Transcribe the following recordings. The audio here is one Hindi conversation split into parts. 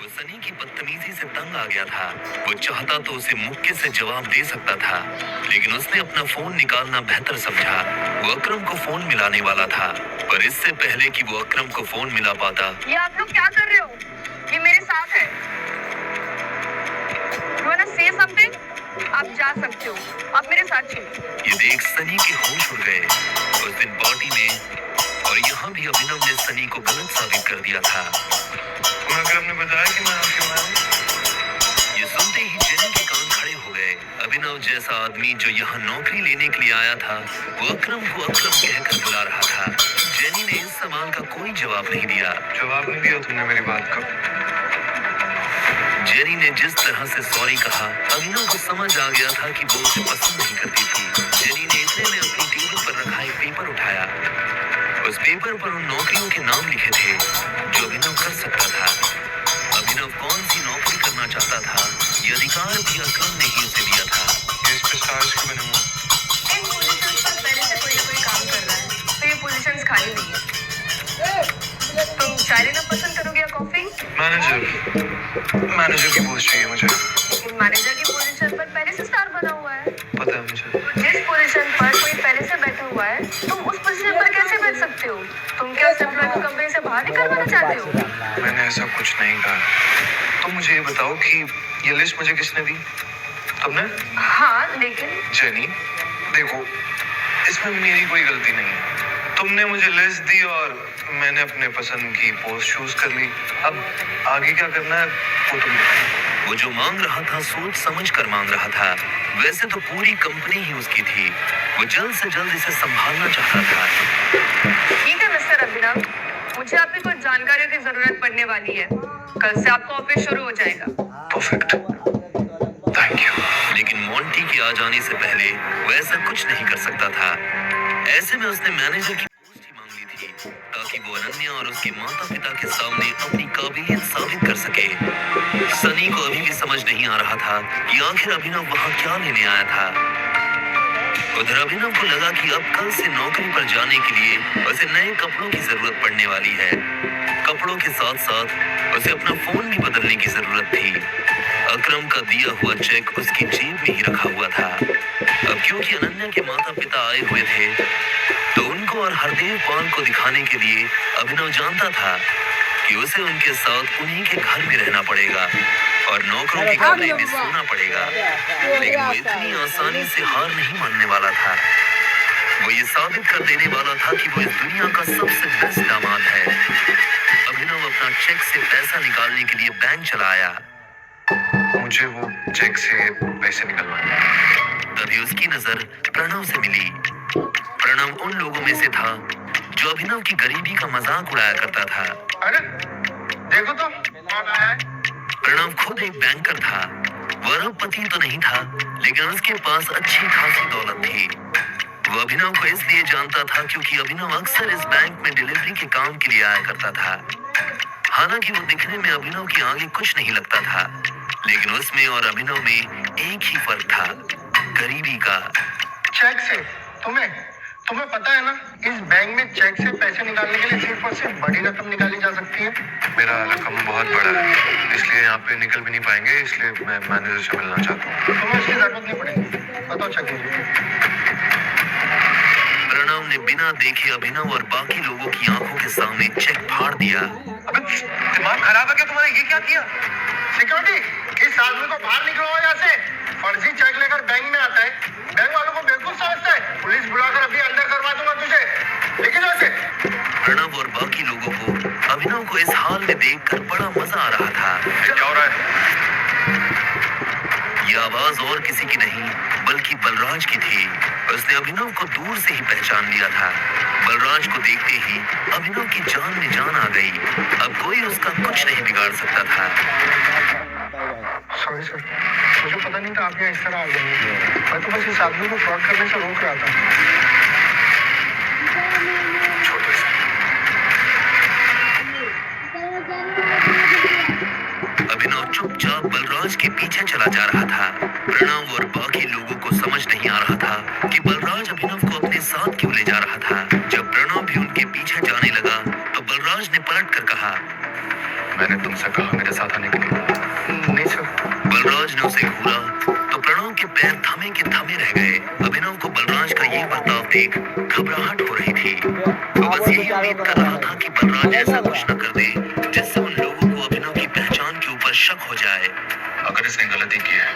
वो सनी की बदतमीजी से तंग आ गया था। वो चाहता तो उसे मुक्के से जवाब दे सकता था, लेकिन उसने अपना फोन निकालना बेहतर समझा। वो अकरम को फोन मिलाने वाला था, पर इससे पहले कि वो अकरम को फोन मिला पाता, ये आप लोग क्या कर रहे हो? ये मेरे साथ है। You wanna say something? आप जा सकते हो, आप मेरे साथ चलिए। ये देख सनी के होश उड़ गए। उस दिन पार्टी में और यहाँ भी अभिनव ने सनी को गलत साबित कर दिया था। अकरम ने बताया कि मैं आपके मां हूं। ये सुनते ही जेनी के कान खड़े हो गए। अभिनव जैसा आदमी जो यहाँ नौकरी लेने के लिए आया था, वो अकरम को अकरम कहकर बुला रहा था। जेनी ने इस सवाल का कोई जवाब नहीं दिया। जवाब नहीं दिया तुमने मेरी बात का। जेनी ने जिस तरह से सॉरी कहा, अभिनव को समझ आ गया था कि वो उसे पसंद नहीं करती थी। जेनी ने इतने में अपनी टेबल पर रखा एक पेपर उठाया। उस पेपर पर उन नौकरियों के नाम लिखे थे जो अभिनव कर सकता था। अभिनव कौन सी नौकरी करना चाहता था, ये अधिकार भी अकरम ने ही उसे दिया था। इस पे स्टार्स क्यों बने हुए? इन पोजीशंस पर पहले से कोई ना कोई काम कर रहा है, तो ये पोजीशंस खाली नहीं है। तुम चाय लेना पसंद करोगे या कॉफी? मैनेजर की पोस्ट चाहिए मुझे। लेकिन मैनेजर की पोजीशन पर पहले से स्टार बना हुआ है। पता है मुझे। जिस पोजीशन पर कोई पहले से बैठा हुआ है, तुम उस पोजीशन पर कैसे बैठ सकते हो? तुम क्या सिर्फ को कंपनी से बाहर निकलवाना चाहते हो? मैंने ऐसा कुछ नहीं कहा। तुम मुझे ये बताओ कि ये लिस्ट मुझे किसने दी? तुमने? हाँ, लेकिन जेनी, देखो, इसमें मेरी कोई गलती नहीं है। तुमने मुझे लिस्ट दी और मैंने अपने पसंद की पोस्ट चूज कर ली। अब आगे क्या करना है वो तुम बताओ। वो जो मांग रहा था सोच समझ कर मांग रहा था। वैसे तो पूरी कंपनी ही उसकी थी। वो जल्द से जल्द इसे संभालना चाहता था। ठीक है मिस्टर अभिनव, मुझे आपकी कुछ जानकारियों की जरूरत पड़ने वाली है। कल से आपका ऑफिस शुरू हो जाएगा। Perfect, thank you. लेकिन मोंटी के आ जाने से पहले वो ऐसा कुछ नहीं कर सकता था। ऐसे में उसने मैनेजर की पोस्ट ही मांग ली थी, ताकि वो अनन्या और उसके माता पिता के सामने अपनी काबिलियत साबित कर सके। सनी को अभी भी समझ नहीं आ रहा था कि आखिर अभिनव वहाँ क्या लेने आया था। उधर अभिनव को लगा कि अब कल से नौकरी पर जाने के लिए उसे नए कपड़ों की जरूरत पड़ने वाली है। कपड़ों के साथ साथ उसे अपना फोन भी बदलने की जरूरत थी। अकरम का दिया हुआ चेक उसकी जेब में ही रखा हुआ था। अब क्योंकि अनन्या के माता पिता आए हुए थे, तो उनको और हरदेव पाल को दिखाने के लिए अभिनव जानता था कि उसे उनके साथ उन्हीं के घर में रहना पड़ेगा और नौकरों के कमरे में सोना पड़ेगा। लेकिन वो इतनी आसानी से हार नहीं मानने वाला था। वो ये साबित कर देने वाला था कि वो इस दुनिया का सबसे बेस्ट दामाद है। अभिनव अपना चेक से पैसा निकालने के लिए बैंक चला आया। मुझे वो चेक से पैसे निकलवाने। तभी उसकी नजर प्रणव से मिली। प्रणव उन लोगों में से था जो अभिनव की गरीबी का मजाक उड़ाया करता था। अरे देखो तो कौन आया है। प्रणव खुद एक बैंकर था। वो अरबपति तो नहीं था, लेकिन उसके पास अच्छी खासी दौलत थी। वो अभिनव को इसलिए जानता था क्योंकि अभिनव अक्सर इस बैंक में डिलीवरी के काम के लिए आया करता था। हालांकि वो दिखने में अभिनव के आगे कुछ नहीं लगता था, लेकिन उसमें और अभिनव में एक ही फर्क था, गरीबी का। चेक से तुम्हें पता है ना, इस बैंक में चेक से पैसे निकालने के लिए सिर्फ और सिर्फ बड़ी रकम निकाली जा सकती है। मेरा रकम बहुत बड़ा है, इसलिए यहाँ पे निकल भी नहीं पाएंगे, इसलिए मैं मैनेजर से मिलना चाहता हूँ। तुम्हें इसकी जरूरत नहीं पड़ेगी, बताओ चेक मुझे। प्रणव ने बिना देखे अभिनव और बाकी लोगों की आंखों के सामने चेक फाड़ दिया। अबे दिमाग खराब है क्या तुम्हारा? ये क्या किया? सिक्योरिटी, इस आदमी को बाहर निकलवाओ यहाँ से। फर्जी चेक लेकर बैंक में आता है, बैंक वालों को बेवकूफ समझता है। पुलिस बुलाकर अभी अंदर करवा दूंगा तुझे, लेकिन ऐसे। प्रणव और बाकी लोगों को अभिनव को इस हाल में देखकर बड़ा मजा आ रहा था। क्या हो रहा है? ये आवाज और किसी की नहीं बल्कि बलराज की थी। उसने अभिनव को दूर से ही पहचान लिया था। बलराज को देखते ही अभिनव की जान में जान आ गई। अब कोई उसका कुछ नहीं बिगाड़ सकता था। सॉरी सर, मुझे पता नहीं था आप यहाँ इस तरह आ जाएंगे। मैं तो बस इस आदमी को फ्रॉड करने से रोक रहा था। छोटे से अभिनव चुपचाप बलराज के पीछे चला जा रहा था। प्रणव और बाकी लोगों को समझ नहीं आ रहा था कि बलराज अभिनव को अपने साथ क्यों ले जा रहा था। जब प्रणव भी उनके पीछे जाने लगा तो बलराज ने पलट कर कहा, मैंने तुमसे उनसे कहा मेरे साथ आने के लिए? नहीं सर। बलराज ने उसे घूरा तो प्रणव के पैर थमे के थमे रह गए। अभिनव को बलराज का ये बर्ताव देख घबराहट हो रही थी। वो बस यही उम्मीद कर रहा था कि बलराज ऐसा कुछ न कर दे जिससे उन लोगों को अभिनव की पहचान के ऊपर शक हो जाए। अगर इसने गलती की है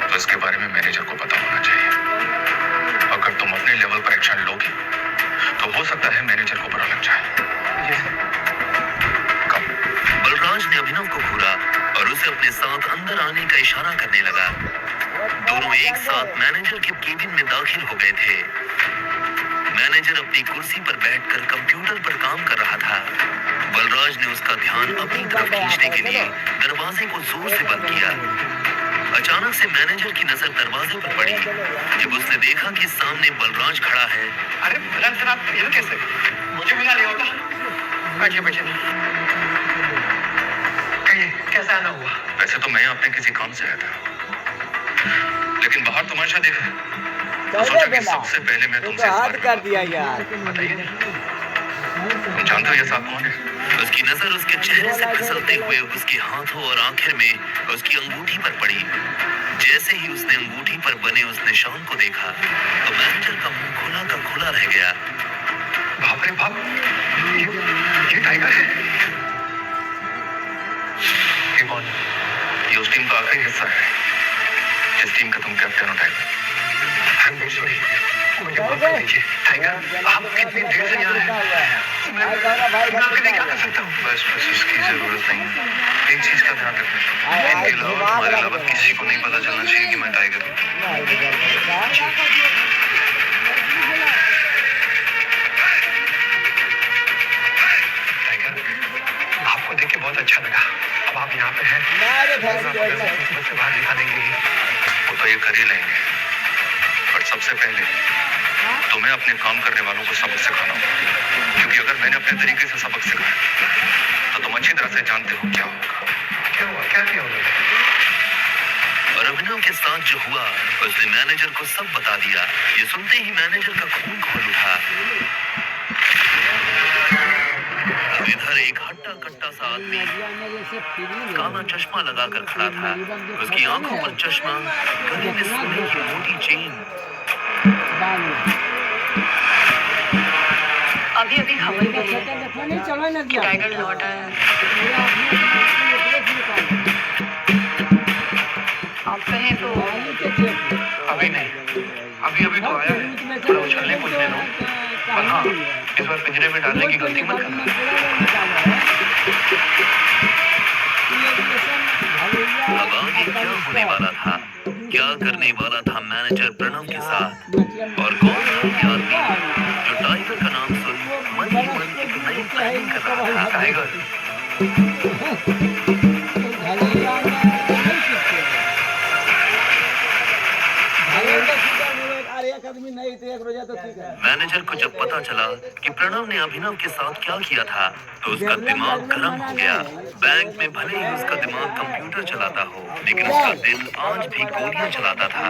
तो इसके बारे में मैनेजर को पता होना चाहिए। अगर तुम अपने लेवल पर एक्शन लोगे तो हो सकता है मैनेजर को बुरा लग जाए। कब? बलराज ने अभिनव को घूरा और उसे अपने साथ अंदर आने का इशारा करने लगा। दोनों एक साथ मैनेजर के केबिन में दाखिल हो गए थे। मैनेजर अपनी कुर्सी पर बैठकर कंप्यूटर पर काम कर रहा था। बलराज ने उसका ध्यान अपनी तरफ खींचने के लिए दरवाजे को जोर से बंद किया। अचानक से मैनेजर की नजर दरवाजे पर पड़ी। जब उसने देखा कि सामने बलराज खड़ा है। अरे बलराज सर, आप इधर कैसे? मुझे मिला नहीं होता। बैठिए बैठिए। कहिए कैसा आना हुआ? वैसे तो मैं अपने किसी काम से आया था, लेकिन बाहर तमाशा देखा तो सोचा कि सबसे पहले मैं तुमसे इस बारे में कर दिया यार। बताइए, तुम जानते हो ये साहब कौन है? उसकी नजर उसके चेहरे से फिसलते हुए उसके हाथों और आखिर में उसकी अंगूठी पर पड़ी। जैसे ही उसने अंगूठी पर बने उस निशान को देखा तो मैनेजर का मुंह खुला का खुला रह गया। बाप रे बाप, ये टाइगर है। ये कौन? ये उस टीम का आखिरी हिस्सा है जिस टीम का तुम कैप्टन हो टाइगर। मुझे माफ कर दीजिए टाइगर, आप कितनी देर से यहाँ हैं? मैं आपके लिए क्या कर सकता हूँ? बस उसकी जरूरत नहीं है। एक चीज का ध्यान रखना, इनके अलावा तुम्हारे अलावा किसी को नहीं पता चलना चाहिए कि मैं टाइगर हूँ। टाइगर, आपको देख के बहुत अच्छा लगा। अब आप यहाँ पे हैं, बस से बाहर निकाल देंगे ही। वो तो ये कर ही लेंगे, पर सबसे पहले तुम्हें अपने काम करने वालों को सबक सिखाना होगा, क्योंकि अगर मैंने अपने तरीके से सबक सिखाया तो तुम अच्छी तरह से जानते हो क्या होगा। क्या हुआ? क्या किया उन्होंने? और अभिनव के साथ जो हुआ उसने मैनेजर को सब बता दिया। ये सुनते ही मैनेजर का खून खोल उठा। अब इधर एक हट्टा कट्टा सा आदमी काला चश्मा लगाकर खड़ा था। उसकी आंखों पर चश्मा, गले में सोने की मोटी चेन। अभी अभी खबर मिली है कि टाइगर लौटा है। आप कहें तो अभी नहीं, अभी अभी तो आया है। थोड़ा उछलने कूदने दो, पर हाँ, इस बार पिंजरे में डालने की गलती मत करना। अब आगे क्या होने वाला था, क्या करने वाला था मैनेजर प्रणव के साथ, और कौन था ये आदमी जो टाइगर का नाम सुन मन ही मन एक नई प्लानिंग कर रहा था। टाइगर मैनेजर को जब पता चला कि प्रणव ने अभिनव के साथ क्या किया था तो उसका दिमाग गर्म हो गया। बैंक में भले ही उसका दिमाग कंप्यूटर चलाता हो, लेकिन उसका दिल आज भी गोलियां चलाता था।